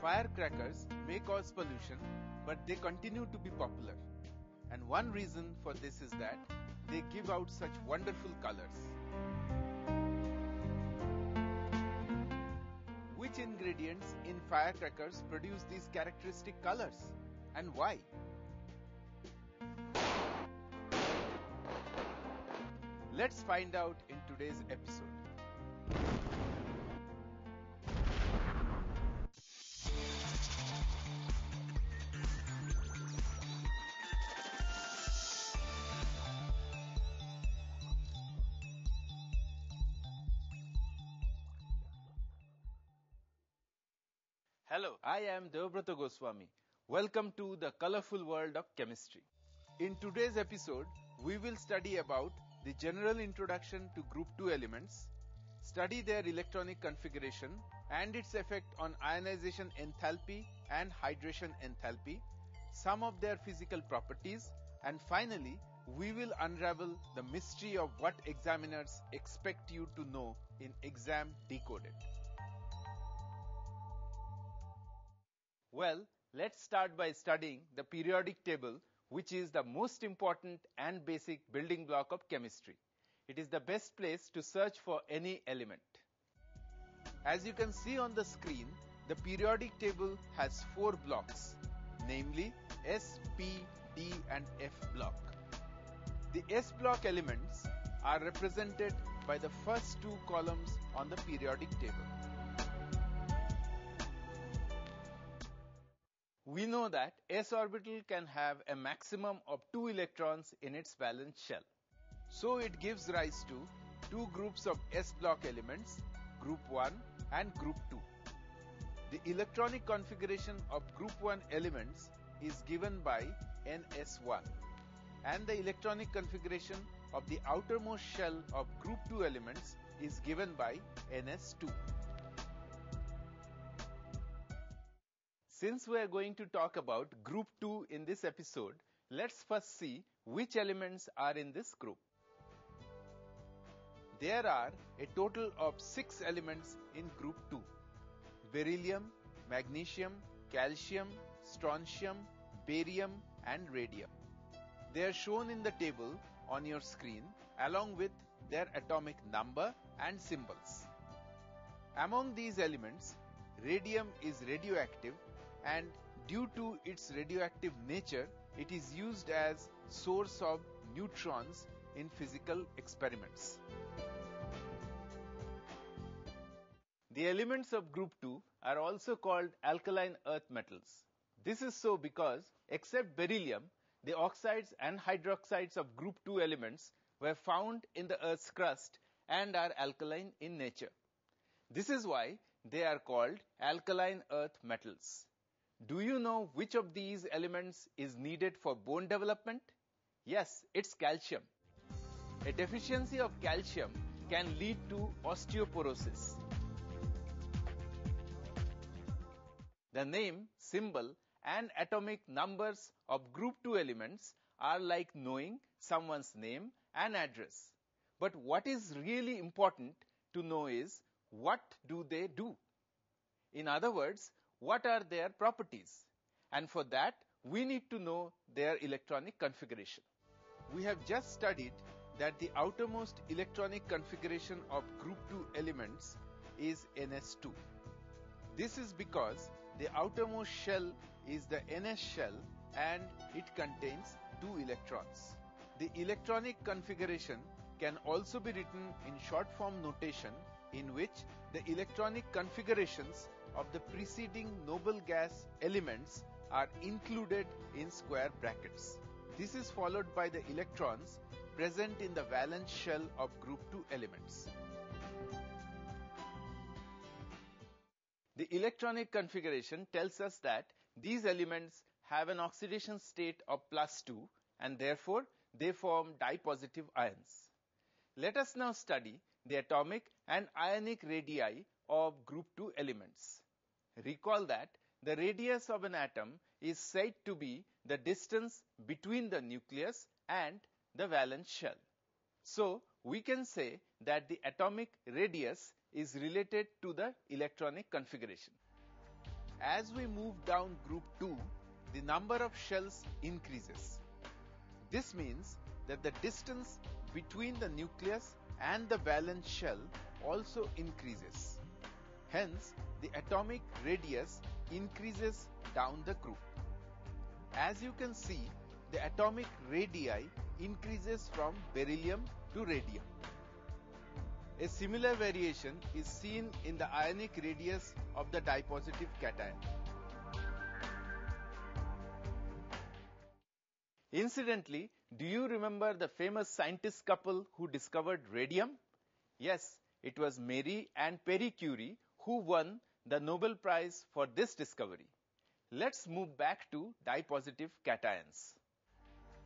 Firecrackers may cause pollution, but they continue to be popular. And one reason for this is that they give out such wonderful colors. Which ingredients in firecrackers produce these characteristic colors, and why? Let's find out in today's episode. Hello, I am Devabrata Goswami. Welcome to the colorful world of chemistry. In today's episode, we will study about the general introduction to group 2 elements, study their electronic configuration and its effect on ionization enthalpy and hydration enthalpy, some of their physical properties, and finally, we will unravel the mystery of what examiners expect you to know in Exam Decoded. Well, let's start by studying the periodic table, which is the most important and basic building block of chemistry. It is the best place to search for any element. As you can see on the screen, the periodic table has 4 blocks, namely S, P, D and F block. The S block elements are represented by the first 2 columns on the periodic table. We know that s orbital can have a maximum of 2 electrons in its valence shell. So it gives rise to 2 groups of s block elements, group 1 and group 2. The electronic configuration of group 1 elements is given by ns1, and the electronic configuration of the outermost shell of group 2 elements is given by ns2. Since we are going to talk about group 2 in this episode, let's first see which elements are in this group. There are a total of 6 elements in group 2: beryllium, magnesium, calcium, strontium, barium and radium. They are shown in the table on your screen along with their atomic number and symbols. Among these elements, radium is radioactive, and due to its radioactive nature, it is used as source of neutrons in physical experiments. The elements of group 2 are also called alkaline earth metals. This is so because, except beryllium, the oxides and hydroxides of group 2 elements were found in the Earth's crust and are alkaline in nature. This is why they are called alkaline earth metals. Do you know which of these elements is needed for bone development? Yes, it's calcium. A deficiency of calcium can lead to osteoporosis. The name, symbol, and atomic numbers of group 2 elements are like knowing someone's name and address. But what is really important to know is, what do they do? In other words, what are their properties? And for that, we need to know their electronic configuration. We have just studied that the outermost electronic configuration of group 2 elements is ns2. This is because the outermost shell is the ns shell and it contains 2 electrons. The electronic configuration can also be written in short form notation, in which the electronic configurations of the preceding noble gas elements are included in square brackets. This is followed by the electrons present in the valence shell of group 2 elements. The electronic configuration tells us that these elements have an oxidation state of +2 and therefore they form dipositive ions. Let us now study the atomic and ionic radii of group 2 elements. Recall that the radius of an atom is said to be the distance between the nucleus and the valence shell. So, we can say that the atomic radius is related to the electronic configuration. As we move down group 2, the number of shells increases. This means that the distance between the nucleus and the valence shell also increases. Hence, the atomic radius increases down the group. As you can see, the atomic radii increases from beryllium to radium. A similar variation is seen in the ionic radius of the dipositive cation. Incidentally, do you remember the famous scientist couple who discovered radium? Yes, it was Marie and Pierre Curie who won the Nobel Prize for this discovery. Let's move back to dipositive cations.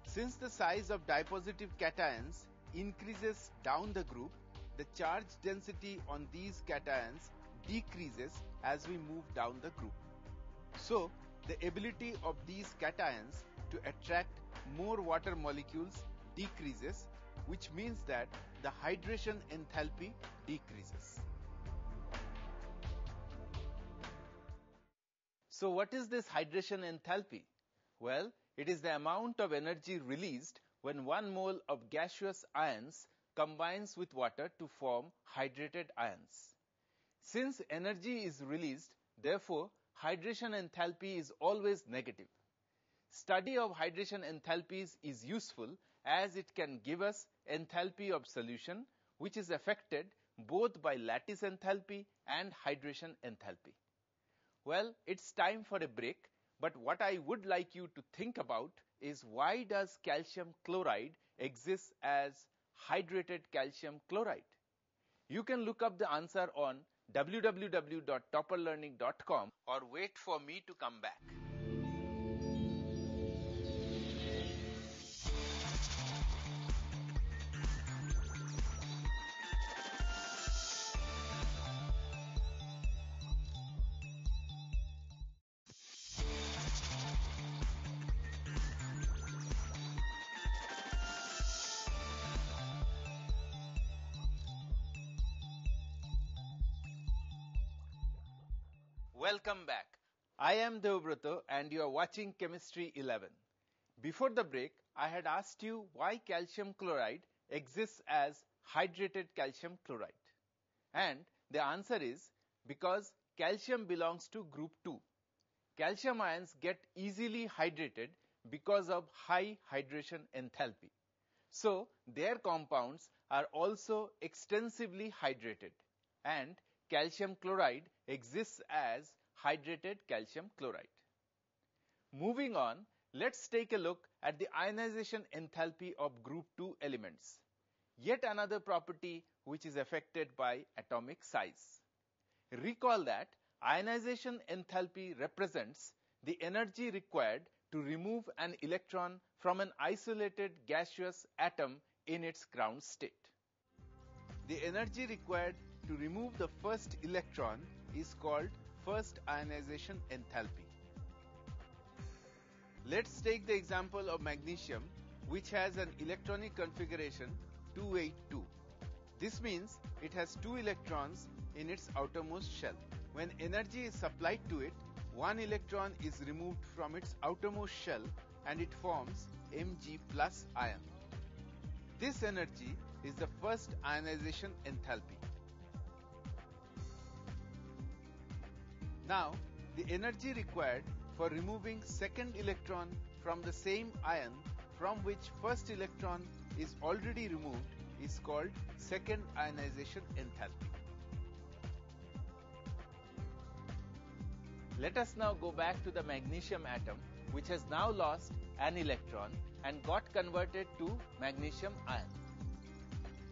Since the size of dipositive cations increases down the group, the charge density on these cations decreases as we move down the group. So, the ability of these cations to attract more water molecules decreases, which means that the hydration enthalpy decreases. So what is this hydration enthalpy? Well, it is the amount of energy released when 1 mole of gaseous ions combines with water to form hydrated ions. Since energy is released, therefore, hydration enthalpy is always negative. Study of hydration enthalpies is useful as it can give us enthalpy of solution, which is affected both by lattice enthalpy and hydration enthalpy. Well, it's time for a break, but what I would like you to think about is why does calcium chloride exist as hydrated calcium chloride? You can look up the answer on www.topperlearning.com or wait for me to come back. Welcome back. I am Deobrata and you are watching Chemistry 11. Before the break, I had asked you why calcium chloride exists as hydrated calcium chloride. And the answer is because calcium belongs to group 2. Calcium ions get easily hydrated because of high hydration enthalpy. So, their compounds are also extensively hydrated, and calcium chloride exists as hydrated calcium chloride. Moving on, let's take a look at the ionization enthalpy of group 2 elements. Yet another property which is affected by atomic size. Recall that ionization enthalpy represents the energy required to remove an electron from an isolated gaseous atom in its ground state. The energy required to remove the first electron is called first ionization enthalpy. Let's take the example of magnesium, which has an electronic configuration 282. This means it has 2 electrons in its outermost shell. When energy is supplied to it, 1 electron is removed from its outermost shell and it forms Mg plus ion. This energy is the first ionization enthalpy. Now, the energy required for removing second electron from the same ion from which first electron is already removed is called second ionization enthalpy. Let us now go back to the magnesium atom, which has now lost an electron and got converted to magnesium ion.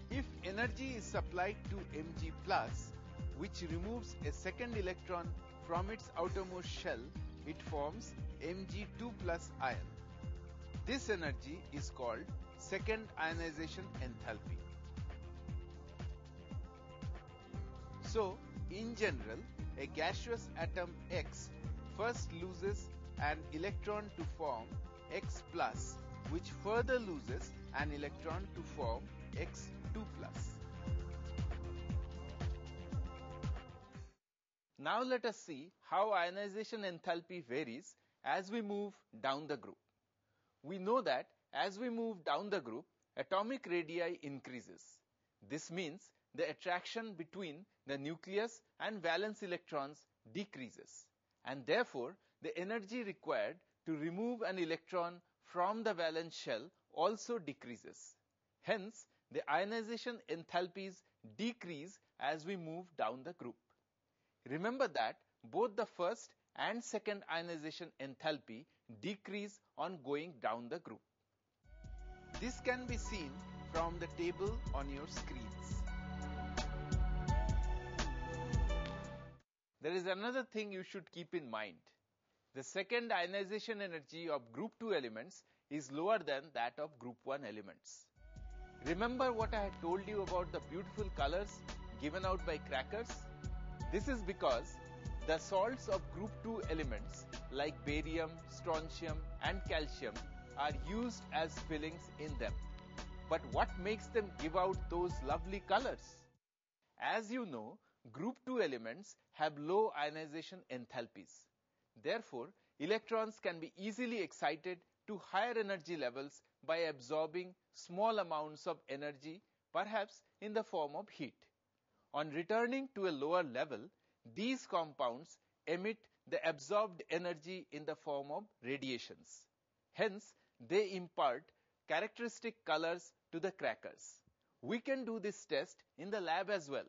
If energy is supplied to Mg+, which removes a second electron from its outermost shell, it forms Mg2+ ion. This energy is called second ionization enthalpy. So, in general, a gaseous atom X first loses an electron to form X+, which further loses an electron to form X2+. Now let us see how ionization enthalpy varies as we move down the group. We know that as we move down the group, atomic radii increases. This means the attraction between the nucleus and valence electrons decreases, and therefore the energy required to remove an electron from the valence shell also decreases. Hence, the ionization enthalpies decrease as we move down the group. Remember that both the first and second ionization enthalpy decrease on going down the group. This can be seen from the table on your screens. There is another thing you should keep in mind. The second ionization energy of group 2 elements is lower than that of group 1 elements. Remember what I had told you about the beautiful colors given out by crackers? This is because the salts of group 2 elements like barium, strontium and calcium are used as fillings in them. But what makes them give out those lovely colors? As you know, group 2 elements have low ionization enthalpies. Therefore, electrons can be easily excited to higher energy levels by absorbing small amounts of energy, perhaps in the form of heat. On returning to a lower level, these compounds emit the absorbed energy in the form of radiations. Hence, they impart characteristic colors to the crackers. We can do this test in the lab as well.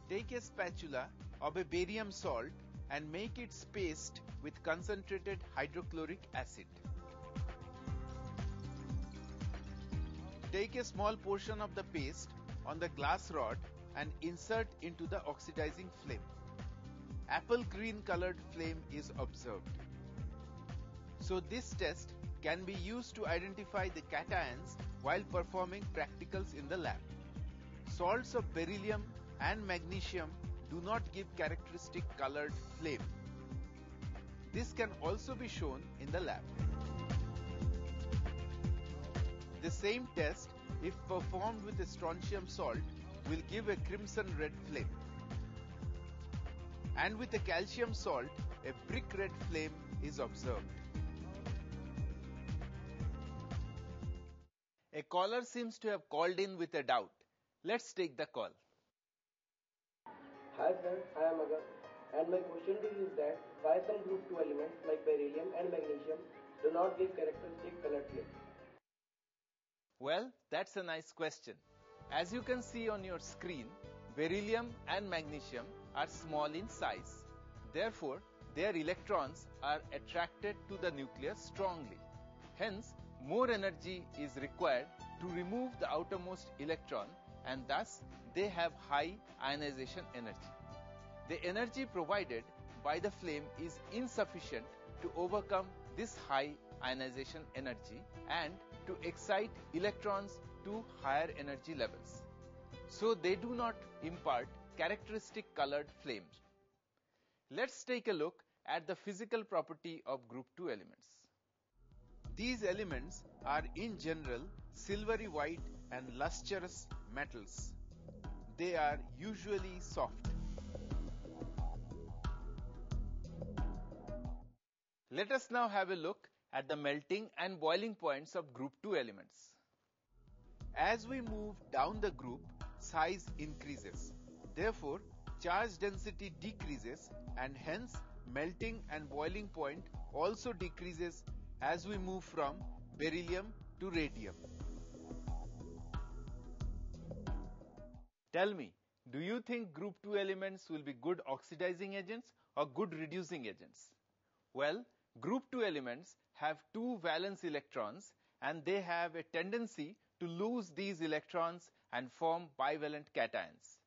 Take a spatula of a barium salt and make it paste with concentrated hydrochloric acid. Take a small portion of the paste on the glass rod and insert into the oxidizing flame. Apple green colored flame is observed. So this test can be used to identify the cations while performing practicals in the lab. Salts of beryllium and magnesium do not give characteristic colored flame. This can also be shown in the lab. The same test, if performed with a strontium salt, will give a crimson red flame. And with a calcium salt, a brick red flame is observed. A caller seems to have called in with a doubt. Let's take the call. Hi sir, I am Agar, and my question to you is that why some group 2 elements like beryllium and magnesium do not give characteristic colored flame? Well, that's a nice question. As you can see on your screen, beryllium and magnesium are small in size. Therefore, their electrons are attracted to the nucleus strongly. Hence, more energy is required to remove the outermost electron, and thus they have high ionization energy. The energy provided by the flame is insufficient to overcome this high ionization energy and to excite electrons to higher energy levels. So they do not impart characteristic colored flames. Let's take a look at the physical property of group 2 elements. These elements are in general silvery white and lustrous metals. They are usually soft. Let us now have a look at the melting and boiling points of group 2 elements. As we move down the group, size increases. Therefore, charge density decreases, and hence melting and boiling point also decreases as we move from beryllium to radium. Tell me, do you think group 2 elements will be good oxidizing agents or good reducing agents? Well, group 2 elements have two valence electrons, and they have a tendency to lose these electrons and form bivalent cations.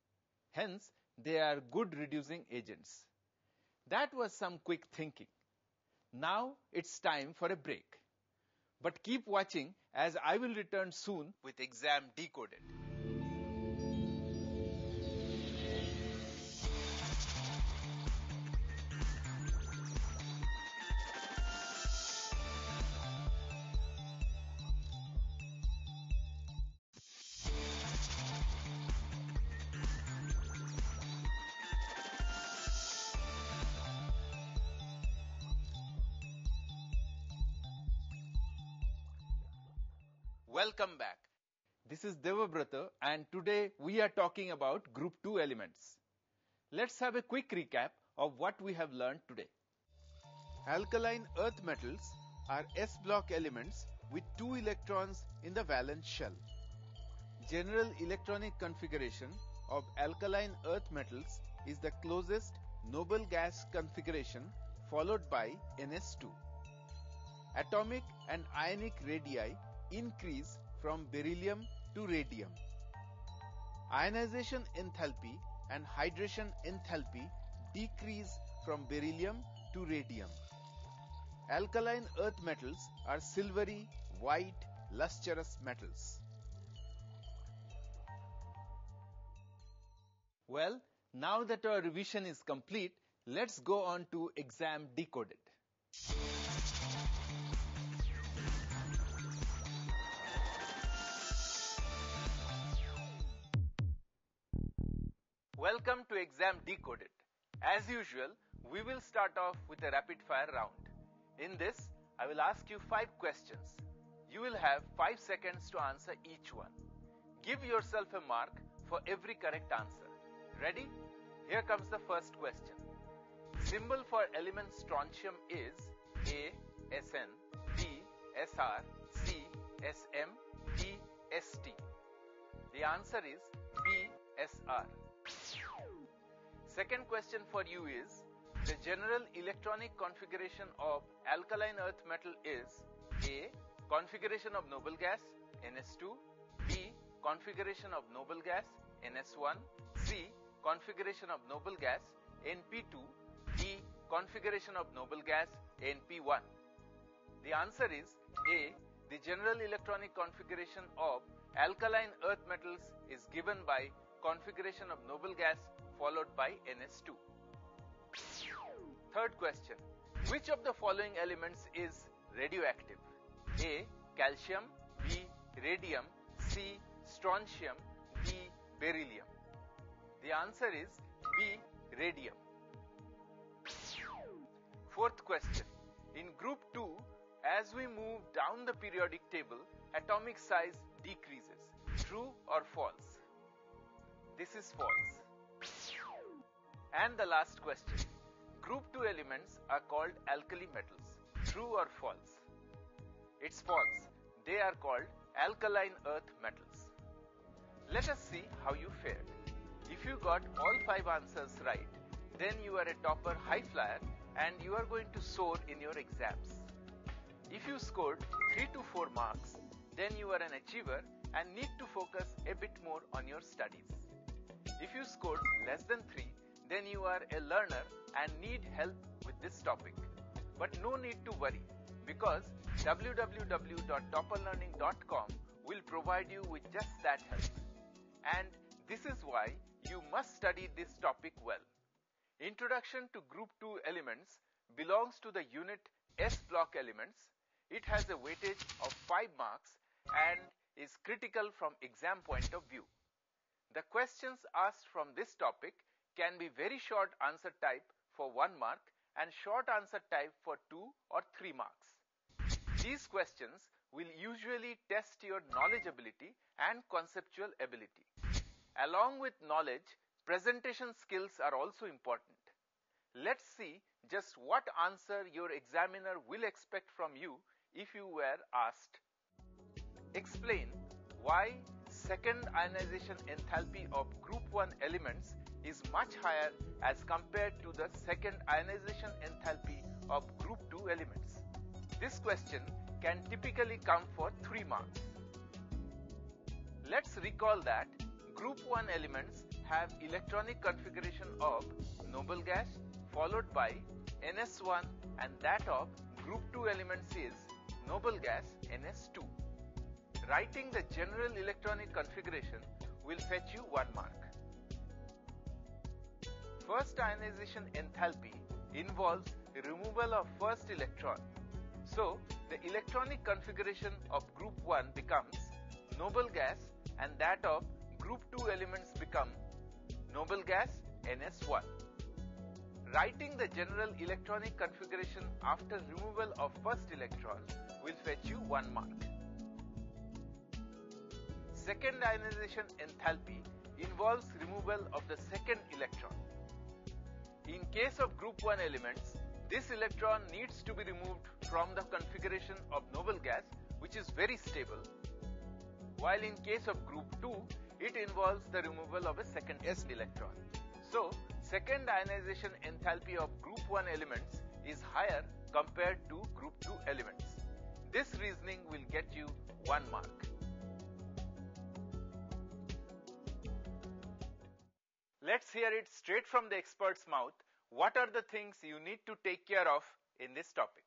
Hence, they are good reducing agents. That was some quick thinking. Now it's time for a break. But keep watching, as I will return soon with Exam Decoded. Welcome back. This is Devabrata and today we are talking about group 2 elements. Let's have a quick recap of what we have learned today. Alkaline earth metals are s block elements with 2 electrons in the valence shell. General electronic configuration of alkaline earth metals is the closest noble gas configuration followed by Ns2. Atomic and ionic radii increase from beryllium to radium. Ionization enthalpy and hydration enthalpy decrease from beryllium to radium. Alkaline earth metals are silvery, white, lustrous metals. Well, now that our revision is complete, let's go on to exam decoded. Welcome to exam decoded. As usual, we will start off with a rapid fire round. In this, I will ask you 5 questions. You will have 5 seconds to answer each one. Give yourself a mark for every correct answer. Ready? Here comes the first question. Symbol for element strontium is A, Sn, B, Sr, C, Sm, D, St. The answer is B, Sr. Second question for you is, the general electronic configuration of alkaline earth metal is A, configuration of noble gas, Ns2, B, configuration of noble gas, Ns1, C, configuration of noble gas, Np2, D, configuration of noble gas, Np1. The answer is A, the general electronic configuration of alkaline earth metals is given by configuration of noble gas followed by Ns2. Third question. Which of the following elements is radioactive? A, calcium, B, radium, C, strontium, D, beryllium. The answer is B, radium. Fourth question. In group 2, as we move down the periodic table, atomic size decreases. True or false? This is false. And the last question. Group 2 elements are called alkali metals. True or false? It's false. They are called alkaline earth metals. Let us see how you fared. If you got all 5 answers right, then you are a topper high flyer and you are going to soar in your exams. If you scored 3 to 4 marks, then you are an achiever and need to focus a bit more on your studies. If you scored less than 3, then you are a learner and need help with this topic. But no need to worry, because www.topperlearning.com will provide you with just that help. And this is why you must study this topic well. Introduction to Group 2 elements belongs to the unit S block elements. It has a weightage of 5 marks and is critical from exam point of view. The questions asked from this topic can be very short answer type for 1 mark and short answer type for 2 or 3 marks. These questions will usually test your knowledge ability and conceptual ability. Along with knowledge, presentation skills are also important. Let's see just what answer your examiner will expect from you if you were asked. Explain why second ionization enthalpy of group 1 elements is much higher as compared to the second ionization enthalpy of group 2 elements. This question can typically count for 3 marks. Let's recall that group 1 elements have electronic configuration of noble gas followed by Ns1, and that of group 2 elements is noble gas Ns2. Writing the general electronic configuration will fetch you 1 mark. First ionization enthalpy involves removal of first electron. So, the electronic configuration of group 1 becomes noble gas, and that of group 2 elements become noble gas Ns1. Writing the general electronic configuration after removal of first electron will fetch you 1 mark. second ionization enthalpy involves removal of the second electron. In case of group 1 elements, this electron needs to be removed from the configuration of noble gas, which is very stable, while in case of group 2, it involves the removal of a second s electron. So, second ionization enthalpy of group 1 elements is higher compared to group 2 elements. This reasoning will get you 1 mark. Let's hear it straight from the expert's mouth. What are the things you need to take care of in this topic?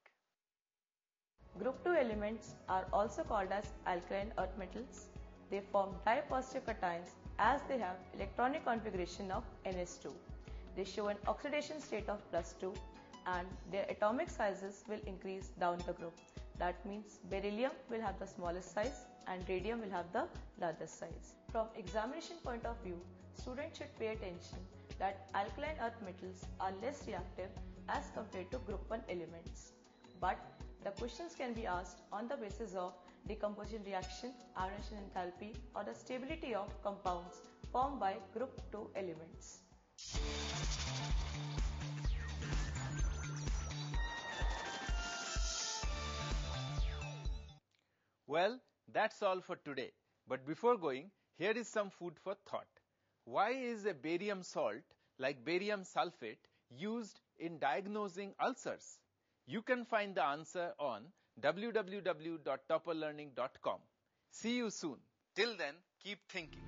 Group 2 elements are also called as alkaline earth metals. They form di-positive cations as they have electronic configuration of Ns2. They show an oxidation state of +2 and their atomic sizes will increase down the group. That means beryllium will have the smallest size and radium will have the largest size. From examination point of view, students should pay attention that alkaline earth metals are less reactive as compared to group 1 elements. But the questions can be asked on the basis of decomposition reaction, ionization enthalpy or the stability of compounds formed by group 2 elements. Well, that's all for today. But before going, here is some food for thought. Why is a barium salt like barium sulfate used in diagnosing ulcers? You can find the answer on www.topperlearning.com. See you soon. Till then, keep thinking.